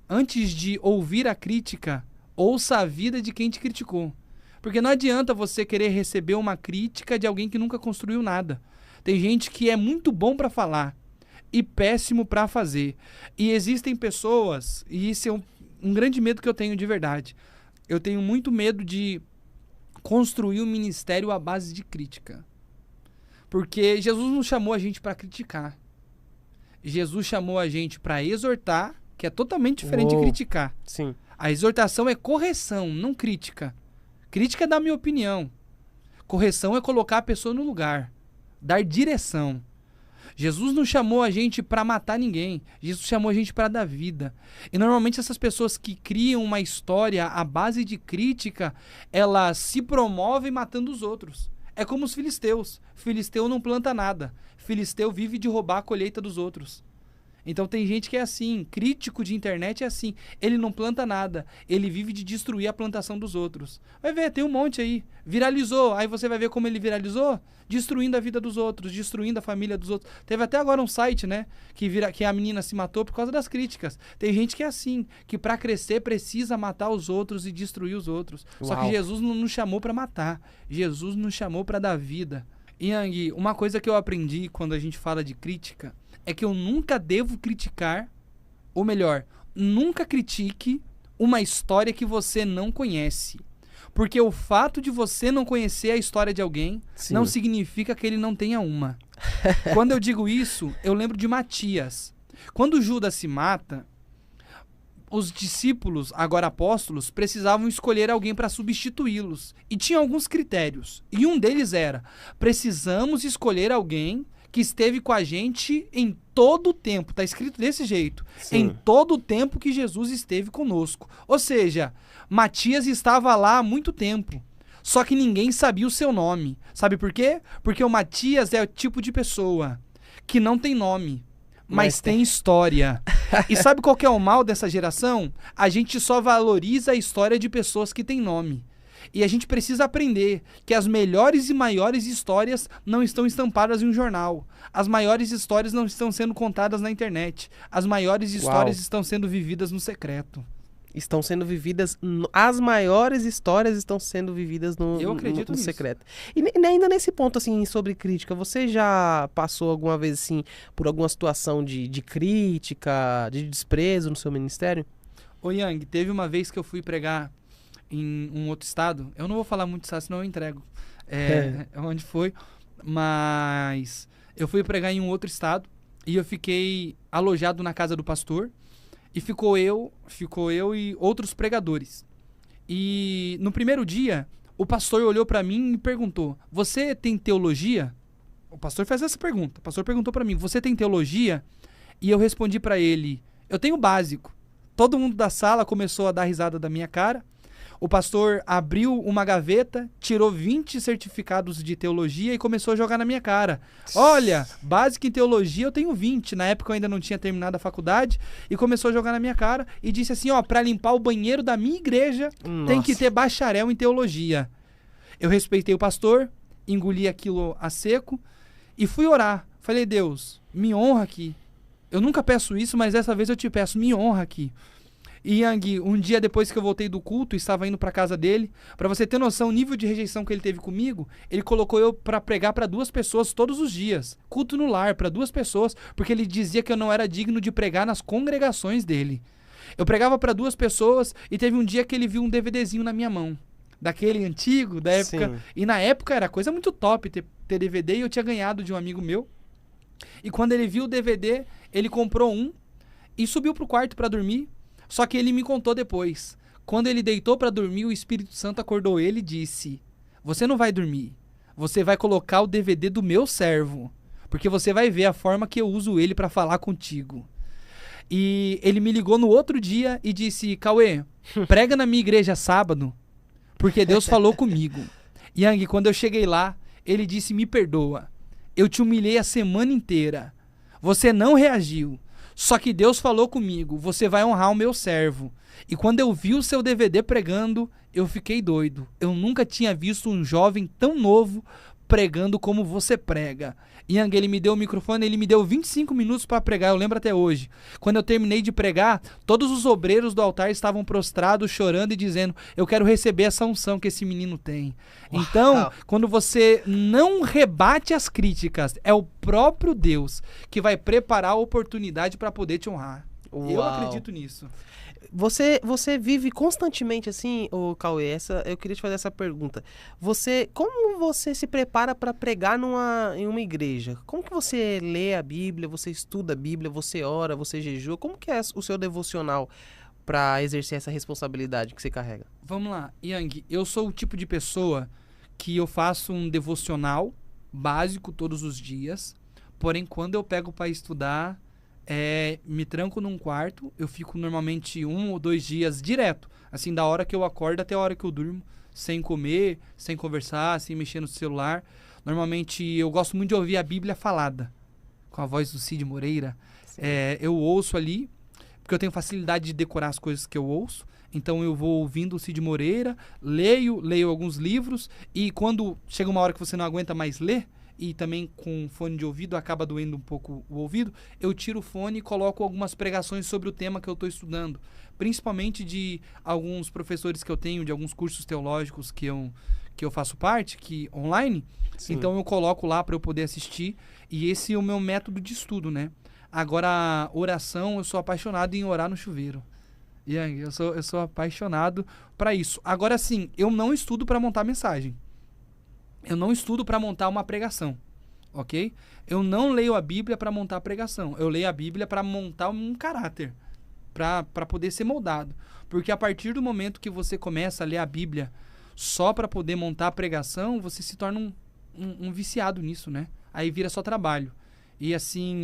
antes de ouvir a crítica, ouça a vida de quem te criticou. Porque não adianta você querer receber uma crítica de alguém que nunca construiu nada. Tem gente que é muito bom para falar e péssimo para fazer. E existem pessoas, e isso é um grande medo que eu tenho de verdade. Eu tenho muito medo de construir um ministério à base de crítica. Porque Jesus não chamou a gente para criticar. Jesus chamou a gente para exortar, que é totalmente diferente de criticar. Sim. A exortação é correção, não crítica. Crítica é dar minha opinião. Correção é colocar a pessoa no lugar, dar direção. Jesus não chamou a gente para matar ninguém. Jesus chamou a gente para dar vida. E normalmente essas pessoas que criam uma história à base de crítica, elas se promovem matando os outros. É como os filisteus. Filisteu não planta nada. Filisteu vive de roubar a colheita dos outros. Então tem gente que é assim, crítico de internet é assim, ele não planta nada, ele vive de destruir a plantação dos outros. Vai ver, tem um monte aí, viralizou, aí você vai ver como ele viralizou, destruindo a vida dos outros, destruindo a família dos outros. Teve até agora um site, né, que a menina se matou por causa das críticas. Tem gente que é assim, que para crescer precisa matar os outros e destruir os outros. Uau. Só que Jesus não nos chamou para matar, Jesus nos chamou para dar vida. Yang, uma coisa que eu aprendi quando a gente fala de crítica é que eu nunca devo criticar, ou melhor, nunca critique uma história que você não conhece. Porque o fato de você não conhecer a história de alguém Sim. não significa que ele não tenha uma. Quando eu digo isso, eu lembro de Matias. Quando Judas se mata, os discípulos, agora apóstolos, precisavam escolher alguém para substituí-los. E tinha alguns critérios. E um deles era: precisamos escolher alguém que esteve com a gente em todo o tempo. Está escrito desse jeito. Sim. Em todo o tempo que Jesus esteve conosco. Ou seja, Matias estava lá há muito tempo. Só que ninguém sabia o seu nome. Sabe por quê? Porque o Matias é o tipo de pessoa que não tem nome, mas tem história. E sabe qual que é o mal dessa geração? A gente só valoriza a história de pessoas que têm nome. E a gente precisa aprender que as melhores e maiores histórias não estão estampadas em um jornal. As maiores histórias não estão sendo contadas na internet. As maiores histórias estão sendo vividas no secreto. Estão sendo vividas... As maiores histórias estão sendo vividas Eu acredito no nisso. secreto. E ainda nesse ponto, assim, sobre crítica, você já passou alguma vez, assim, por alguma situação de crítica, de desprezo no seu ministério? Ô Yang, teve uma vez que eu fui pregar em um outro estado. Eu não vou falar muito estado, senão eu entrego onde foi. Mas eu fui pregar em um outro estado e eu fiquei alojado na casa do pastor. E ficou eu e outros pregadores. E no primeiro dia, o pastor olhou pra mim e perguntou: você tem teologia? O pastor fez essa pergunta. O pastor perguntou pra mim: você tem teologia? E eu respondi pra ele: eu tenho o básico. Todo mundo da sala começou a dar risada da minha cara. O pastor abriu uma gaveta, tirou 20 certificados de teologia e começou a jogar na minha cara. Olha, básico em teologia eu tenho 20. Na época eu ainda não tinha terminado a faculdade. E começou a jogar na minha cara e disse assim: ó, pra limpar o banheiro da minha igreja, tem que ter bacharel em teologia. Eu respeitei o pastor, engoli aquilo a seco e fui orar. Falei: Deus, me honra aqui. Eu nunca peço isso, mas dessa vez eu te peço, me honra aqui. E Yang, um dia depois que eu voltei do culto, estava indo para casa dele. Para você ter noção, o nível de rejeição que ele teve comigo, ele colocou eu para pregar para 2 pessoas todos os dias. Culto no lar, para 2 pessoas, porque ele dizia que eu não era digno de pregar nas congregações dele. Eu pregava para 2 pessoas e teve um dia que ele viu um DVDzinho na minha mão. Daquele antigo, da época. Sim. E na época era coisa muito top ter DVD, e eu tinha ganhado de um amigo meu. E quando ele viu o DVD, ele comprou um e subiu pro quarto para dormir. Só que ele me contou depois. Quando ele deitou para dormir, o Espírito Santo acordou ele e disse: você não vai dormir. Você vai colocar o DVD do meu servo. Porque você vai ver a forma que eu uso ele para falar contigo. E ele me ligou no outro dia e disse: Cauê, prega na minha igreja sábado, porque Deus falou comigo. Yang, quando eu cheguei lá, ele disse: me perdoa. Eu te humilhei a semana inteira. Você não reagiu. Só que Deus falou comigo: você vai honrar o meu servo. E quando eu vi o seu DVD pregando, eu fiquei doido. Eu nunca tinha visto um jovem tão novo pregando como você prega. Yang, ele me deu o microfone, ele me deu 25 minutos para pregar, eu lembro até hoje. Quando eu terminei de pregar, todos os obreiros do altar estavam prostrados, chorando e dizendo, eu quero receber essa unção que esse menino tem. Uau. Então, quando você não rebate as críticas, é o próprio Deus que vai preparar a oportunidade para poder te honrar. Uau. Eu acredito nisso. Você vive constantemente assim, ô Cauê, eu queria te fazer essa pergunta. Como você se prepara para pregar em uma igreja? Como que você lê a Bíblia, você estuda a Bíblia, você ora, você jejua? Como que é o seu devocional para exercer essa responsabilidade que você carrega? Vamos lá, Yang, eu sou o tipo de pessoa que eu faço um devocional básico todos os dias, porém quando eu pego para estudar, me tranco num quarto, eu fico normalmente 1 ou 2 dias direto, assim, da hora que eu acordo até a hora que eu durmo, sem comer, sem conversar, sem mexer no celular. Normalmente eu gosto muito de ouvir a Bíblia falada, com a voz do Cid Moreira. Eu ouço ali, porque eu tenho facilidade de decorar as coisas que eu ouço, então eu vou ouvindo o Cid Moreira, leio alguns livros, e quando chega uma hora que você não aguenta mais ler, e também com fone de ouvido, acaba doendo um pouco o ouvido, eu tiro o fone e coloco algumas pregações sobre o tema que eu estou estudando. Principalmente de alguns professores que eu tenho, de alguns cursos teológicos que eu faço parte, online. Sim. Então eu coloco lá para eu poder assistir. E esse é o meu método de estudo, né? Agora, oração, eu sou apaixonado em orar no chuveiro. Yang, eu sou apaixonado para isso. Agora sim, eu não estudo para montar mensagem. Eu não estudo para montar uma pregação, ok? Eu não leio a Bíblia para montar a pregação. Eu leio a Bíblia para montar um caráter, para poder ser moldado. Porque a partir do momento que você começa a ler a Bíblia só para poder montar a pregação, você se torna um viciado nisso, né? Aí vira só trabalho. E assim,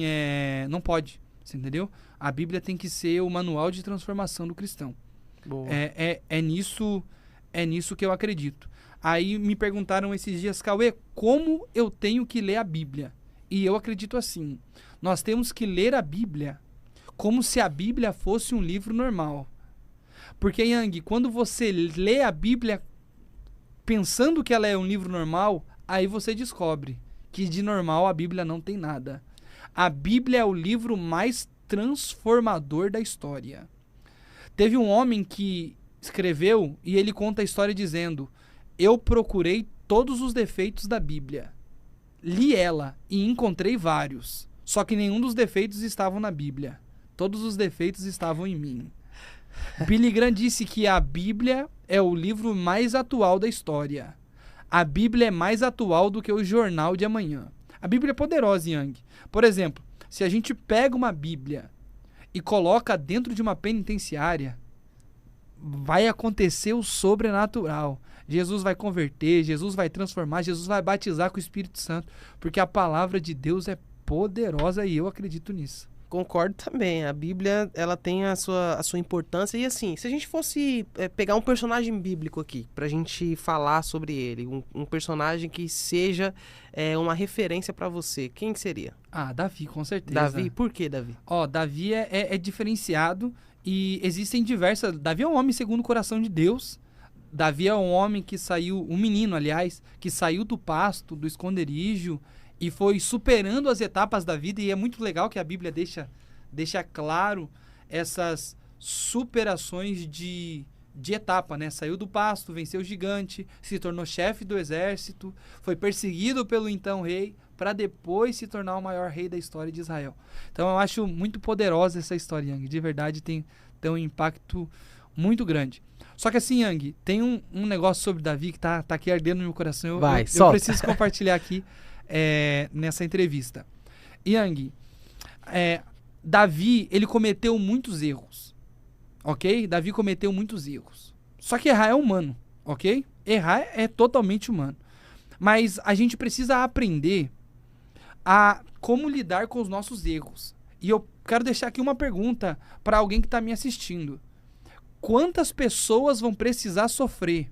não pode, você entendeu? A Bíblia tem que ser o manual de transformação do cristão. Boa. É nisso que eu acredito. Aí me perguntaram esses dias, Cauê, como eu tenho que ler a Bíblia? E eu acredito assim, nós temos que ler a Bíblia como se a Bíblia fosse um livro normal. Porque, Yang, quando você lê a Bíblia pensando que ela é um livro normal, aí você descobre que de normal a Bíblia não tem nada. A Bíblia é o livro mais transformador da história. Teve um homem que escreveu e ele conta a história dizendo: eu procurei todos os defeitos da Bíblia, li ela e encontrei vários, só que nenhum dos defeitos estavam na Bíblia. Todos os defeitos estavam em mim. Billy Graham disse que a Bíblia é o livro mais atual da história. A Bíblia é mais atual do que o jornal de amanhã. A Bíblia é poderosa, Yang. Por exemplo, se a gente pega uma Bíblia e coloca dentro de uma penitenciária, vai acontecer o sobrenatural. Jesus vai converter, Jesus vai transformar, Jesus vai batizar com o Espírito Santo, porque a palavra de Deus é poderosa e eu acredito nisso. Concordo também. A Bíblia, ela tem a sua importância. E assim, se a gente fosse pegar um personagem bíblico aqui, pra gente falar sobre ele, um personagem que seja uma referência pra você, quem seria? Ah, Davi, com certeza. Davi? Por que Davi? Davi é diferenciado e existem diversas... Davi é um homem segundo o coração de Deus. Davi é um homem que saiu, um menino, aliás, que saiu do pasto, do esconderijo e foi superando as etapas da vida. E é muito legal que a Bíblia deixa claro essas superações de etapa, né? Saiu do pasto, venceu o gigante, se tornou chefe do exército, foi perseguido pelo então rei, para depois se tornar o maior rei da história de Israel. Então eu acho muito poderosa essa história, Yang. De verdade tem um impacto muito grande. Só que assim, Yang, tem um negócio sobre Davi que tá aqui ardendo no meu coração. Eu preciso compartilhar aqui nessa entrevista. Yang, Davi, ele cometeu muitos erros, ok? Davi cometeu muitos erros. Só que errar é humano, ok? Errar é totalmente humano. Mas a gente precisa aprender a como lidar com os nossos erros. E eu quero deixar aqui uma pergunta para alguém que está me assistindo. Quantas pessoas vão precisar sofrer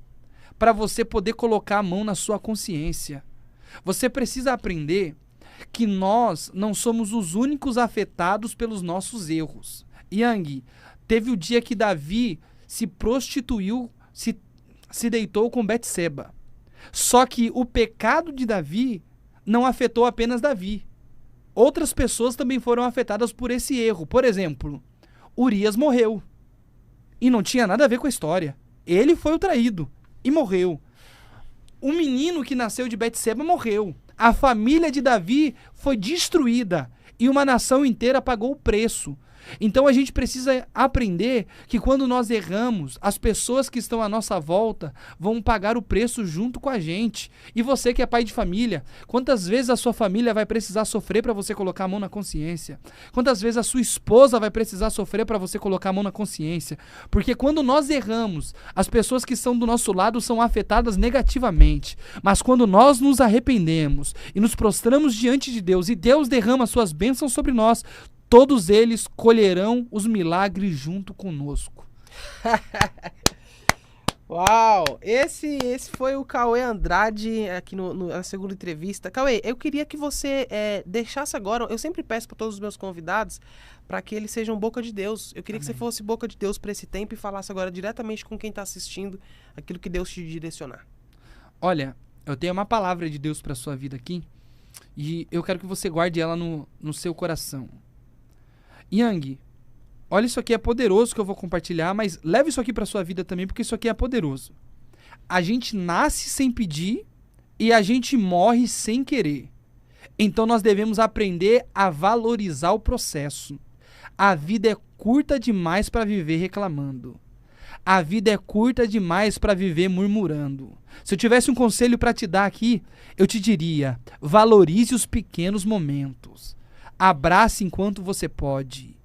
para você poder colocar a mão na sua consciência? Você precisa aprender que nós não somos os únicos afetados pelos nossos erros. Yang, teve o dia que Davi se prostituiu, se deitou com Betseba. Só que o pecado de Davi não afetou apenas Davi. Outras pessoas também foram afetadas por esse erro. Por exemplo, Urias morreu. E não tinha nada a ver com a história. Ele foi o traído e morreu. O menino que nasceu de Betseba morreu. A família de Davi foi destruída e uma nação inteira pagou o preço. Então a gente precisa aprender que quando nós erramos, as pessoas que estão à nossa volta vão pagar o preço junto com a gente. E você que é pai de família, quantas vezes a sua família vai precisar sofrer para você colocar a mão na consciência? Quantas vezes a sua esposa vai precisar sofrer para você colocar a mão na consciência? Porque quando nós erramos, as pessoas que estão do nosso lado são afetadas negativamente. Mas quando nós nos arrependemos e nos prostramos diante de Deus e Deus derrama suas bênçãos sobre nós, todos eles colherão os milagres junto conosco. Uau! Esse foi o Cauê Andrade aqui na segunda entrevista. Cauê, eu queria que você deixasse agora, eu sempre peço para todos os meus convidados para que eles sejam boca de Deus. Eu queria que você fosse boca de Deus para esse tempo e falasse agora diretamente com quem está assistindo aquilo que Deus te direcionar. Olha, eu tenho uma palavra de Deus para a sua vida aqui e eu quero que você guarde ela no seu coração. Yang, olha, isso aqui é poderoso que eu vou compartilhar, mas leve isso aqui para sua vida também, porque isso aqui é poderoso. A gente nasce sem pedir e a gente morre sem querer. Então nós devemos aprender a valorizar o processo. A vida é curta demais para viver reclamando. A vida é curta demais para viver murmurando. Se eu tivesse um conselho para te dar aqui, eu te diria: valorize os pequenos momentos. Abrace enquanto você pode.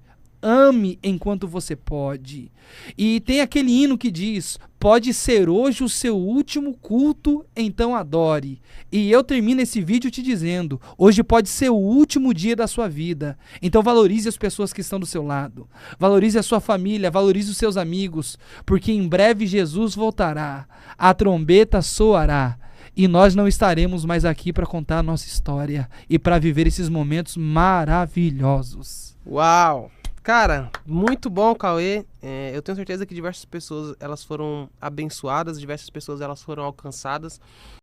Ame enquanto você pode. E tem aquele hino que diz: pode ser hoje o seu último culto, então adore. E eu termino esse vídeo te dizendo: hoje pode ser o último dia da sua vida. Então valorize as pessoas que estão do seu lado. Valorize a sua família, valorize os seus amigos, porque em breve Jesus voltará. A trombeta soará. E nós não estaremos mais aqui para contar a nossa história e para viver esses momentos maravilhosos. Uau! Cara, muito bom, Cauê. Eu tenho certeza que diversas pessoas elas foram abençoadas, diversas pessoas elas foram alcançadas.